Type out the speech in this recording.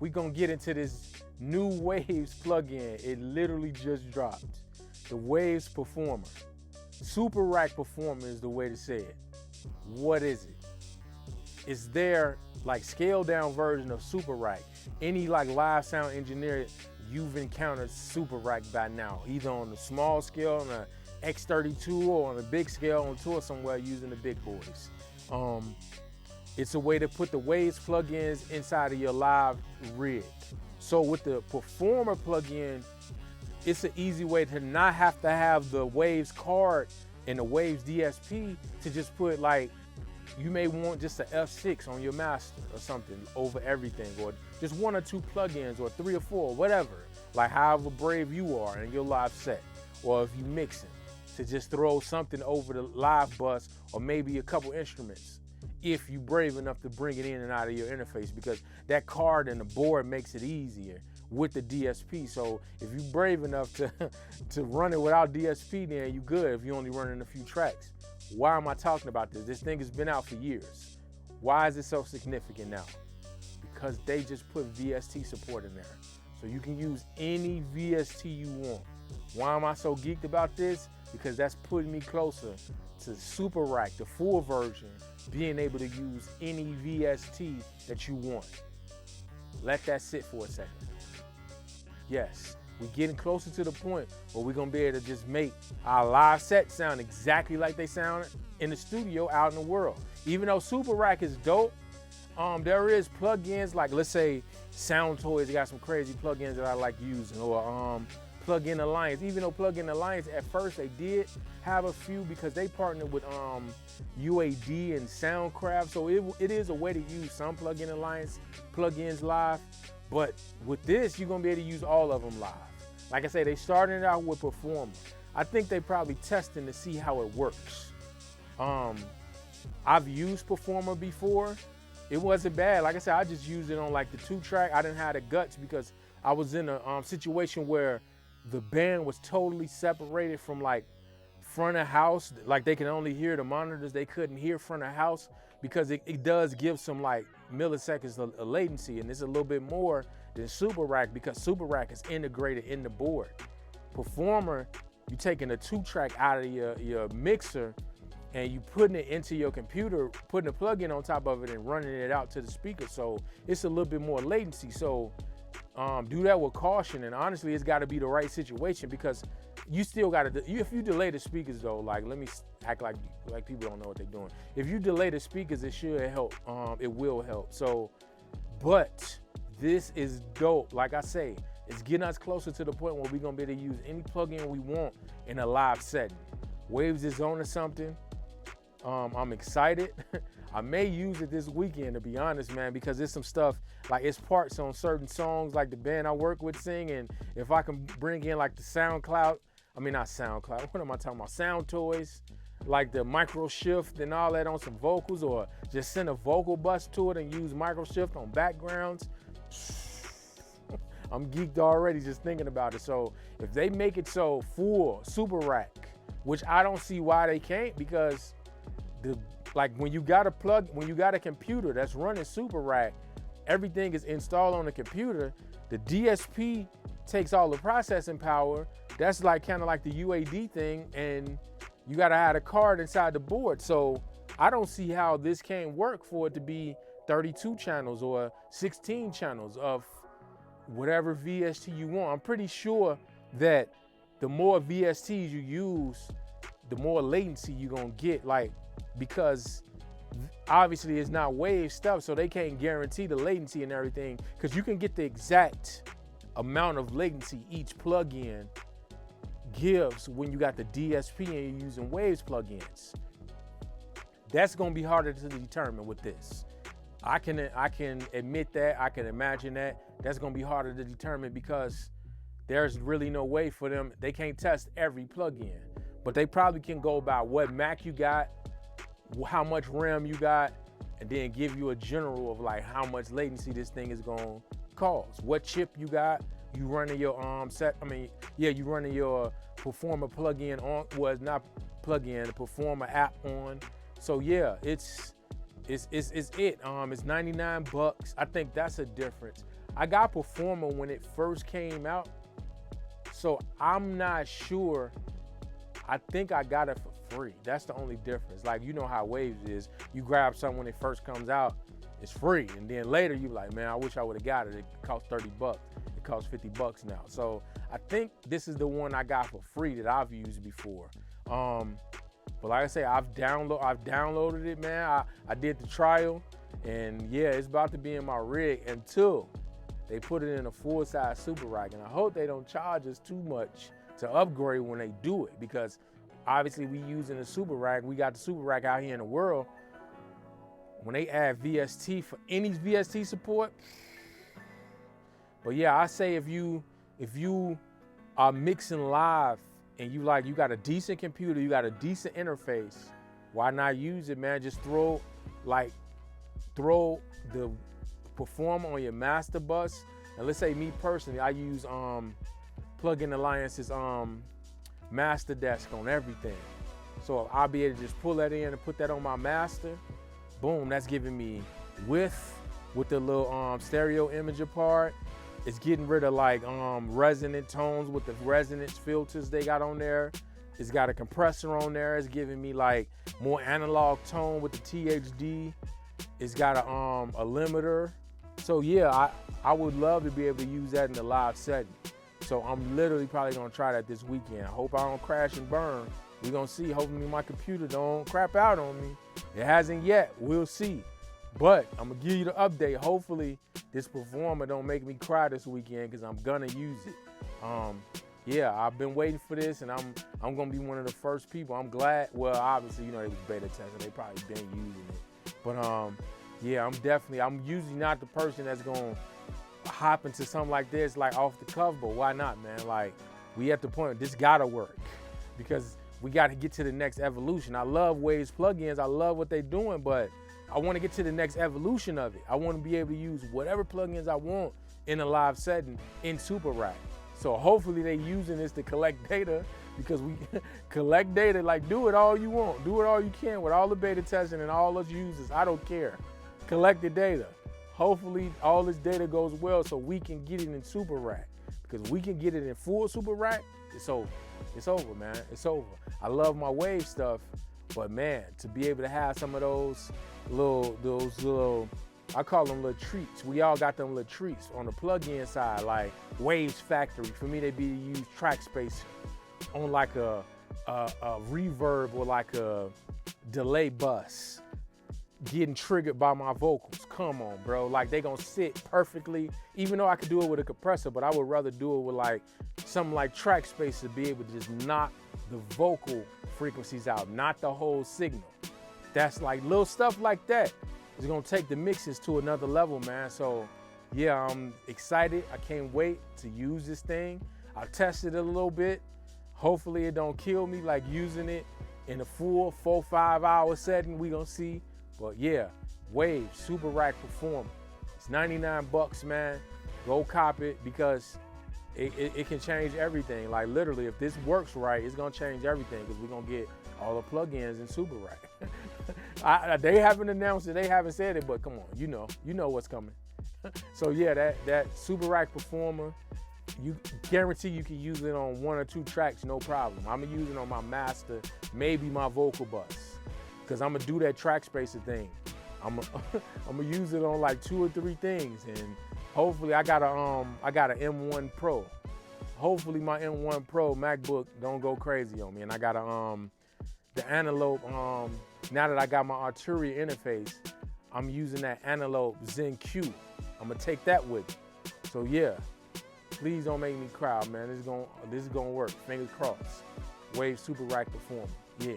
we gonna get into this new Waves plugin. It literally just dropped. The Waves Performer. Super Rack Performer is the way to say it. What is it? It's their like scaled down version of Super Rack. Any like live sound engineer, you've encountered Super Rack by now, either on the small scale, on a X32, or on a big scale on tour somewhere using the big boys. It's a way to put the Waves plugins inside of your live rig. So with the Performer plugin, it's an easy way to not have to have the Waves card and the Waves DSP to just put like, you may want just an F6 on your master or something over everything, or just 1 or 2 plugins, or 3 or 4, whatever. Like however brave you are in your live set, or if you mixing, to just throw something over the live bus, or maybe a couple instruments, if you brave enough to bring it in and out of your interface, because that card and the board makes it easier with the DSP. So if you brave enough to run it without DSP, then you good if you only running a few tracks. Why am I talking about this? This thing has been out for years. Why is it so significant now? Because they just put VST support in there. So you can use any VST you want. Why am I so geeked about this? Because that's putting me closer to Super Rack, the full version, being able to use any VST that you want. Let that sit for a second. Yes, we're getting closer to the point where we're gonna be able to just make our live set sound exactly like they sound in the studio out in the world. Even though Super Rack is dope, there is plugins like, let's say Sound Toys got some crazy plugins that I like using, or Plugin Alliance. Even though Plugin Alliance at first they did have a few because they partnered with UAD and Soundcraft, so it is a way to use some Plugin Alliance plugins live. But with this, you're gonna be able to use all of them live. Like I say, they started out with Performer. I think they probably testing to see how it works. I've used Performer before. It wasn't bad. Like I said, I just used it on like the 2-track. I didn't have the guts because I was in a situation where the band was totally separated from like front of house. Like they can only hear the monitors. They couldn't hear front of house because it does give some like milliseconds of latency, and it's a little bit more than Super Rack because Super Rack is integrated in the board. Performer, you're taking a 2-track out of your mixer and you putting it into your computer, putting a plug-in on top of it and running it out to the speaker. So it's a little bit more latency. So do that with caution, and honestly, it's got to be the right situation because you still got to, if you delay the speakers though, like let me act like people don't know what they're doing. If you delay the speakers, it should help, it will help. So, but this is dope. Like I say, it's getting us closer to the point where we're gonna be able to use any plugin we want in a live setting. Waves is on to something. I'm excited. I may use it this weekend, to be honest, man, because there's some stuff, like it's parts on certain songs, like the band I work with sing, and if I can bring in like the SoundCloud, not SoundCloud, what am I talking about? Sound Toys, like the micro shift and all that on some vocals, or just send a vocal bus to it and use micro shift on backgrounds. I'm geeked already just thinking about it. So if they make it so full Super Rack, which I don't see why they can't, because when you got a computer that's running Super Rack, everything is installed on the computer. The DSP takes all the processing power. That's like kind of like the UAD thing, and you gotta have a card inside the board. So I don't see how this can't work for it to be 32 channels or 16 channels of whatever VST you want. I'm pretty sure that the more VSTs you use, the more latency you're gonna get, because obviously it's not wave stuff, so they can't guarantee the latency and everything, because you can get the exact amount of latency each plugin gives when you got the DSP and you're using Waves plugins. That's gonna be harder to determine with this. I can admit that, I can imagine that. That's gonna be harder to determine because there's really no way for them. They can't test every plugin, but they probably can go by what Mac you got, how much RAM you got, and then give you a general of like how much latency this thing is gonna cause. What chip you got, you running your you running your Performer plugin on, well, it's not plugin, the Performer app on. So yeah, it's it. It's $99. I think that's a difference. I got Performer when it first came out, so I'm not sure. I think I got it for free. That's the only difference. Like, you know how Waves is. You grab something when it first comes out, it's free. And then later you like, man, I wish I would have got it. It cost 30 bucks. It costs 50 bucks now. So I think this is the one I got for free that I've used before. But like I say, I've downloaded it, man. I did the trial, and yeah, it's about to be in my rig until they put it in a full-size super rack. And I hope they don't charge us too much to upgrade when they do it, because obviously we using the super rack. We got the super rack out here in the world. When they add VST for any VST support, but yeah, I say if you are mixing live and you got a decent computer, you got a decent interface, why not use it, man? Just throw the Performer on your master bus. And let's say me personally, I use Plugin Alliance's master desk on everything. So I'll be able to just pull that in and put that on my master. Boom, that's giving me width with the little stereo imager part. It's getting rid of like resonant tones with the resonance filters they got on there. It's got a compressor on there. It's giving me like more analog tone with the THD. It's got a limiter. So yeah, I would love to be able to use that in the live setting. So I'm literally probably gonna try that this weekend. I hope I don't crash and burn. We're gonna see. Hopefully my computer don't crap out on me. It hasn't yet, we'll see. But I'm gonna give you the update. Hopefully this Performer don't make me cry this weekend, because I'm gonna use it. Yeah, I've been waiting for this, and I'm gonna be one of the first people. I'm glad. Well, obviously, you know, it was beta testing. They probably been using it. But yeah, I'm usually not the person that's gonna hop into something like this, like off the cuff, but why not, man? Like, we at the point, this gotta work, because we gotta get to the next evolution. I love Waves plugins, I love what they're doing, but I wanna get to the next evolution of it. I wanna be able to use whatever plugins I want in a live setting in Super Rack. So hopefully they using this to collect data, because we collect data, like do it all you want, do it all you can with all the beta testing and all those users, I don't care. Collect the data. Hopefully all this data goes well so we can get it in Super Rack, because we can get it in full Super Rack, it's over. It's over, man, it's over. I love my Wave stuff, but man, to be able to have some of those little, I call them little treats. We all got them little treats on the plug-in side, like Waves Factory. For me, they be to use track space on like a reverb or like a delay bus, getting triggered by my vocals. Come on, bro. Like, they gonna sit perfectly, even though I could do it with a compressor, but I would rather do it with like something like track space to be able to just knock the vocal frequencies out, not the whole signal. That's like little stuff like that. It's gonna take the mixes to another level, man. So yeah, I'm excited. I can't wait to use this thing. I tested it a little bit. Hopefully it don't kill me like using it in a full 4-5 hour setting. We gonna see. But yeah, Waves Super Rack Performer. It's 99 bucks, man. Go cop it, because it can change everything. Like, literally, if this works right, it's gonna change everything, because we're gonna get all the plugins in Super Rack. They haven't announced it, they haven't said it, but come on, you know what's coming. So yeah, that Super Rack Performer, you guarantee you can use it on 1 or 2 tracks, no problem. I'm gonna use it on my master, maybe my vocal bus, because I'm gonna do that track spacer thing. I'm gonna use it on like 2 or 3 things, and hopefully I got an M1 Pro. Hopefully my M1 Pro MacBook don't go crazy on me, and I got the Antelope. Now that I got my Arturia interface, I'm using that Antelope Zen Q. I'm gonna take that with me. So yeah, please don't make me cry, man. This is gonna work. Fingers crossed. Wave Super Rack Performer. Yeah.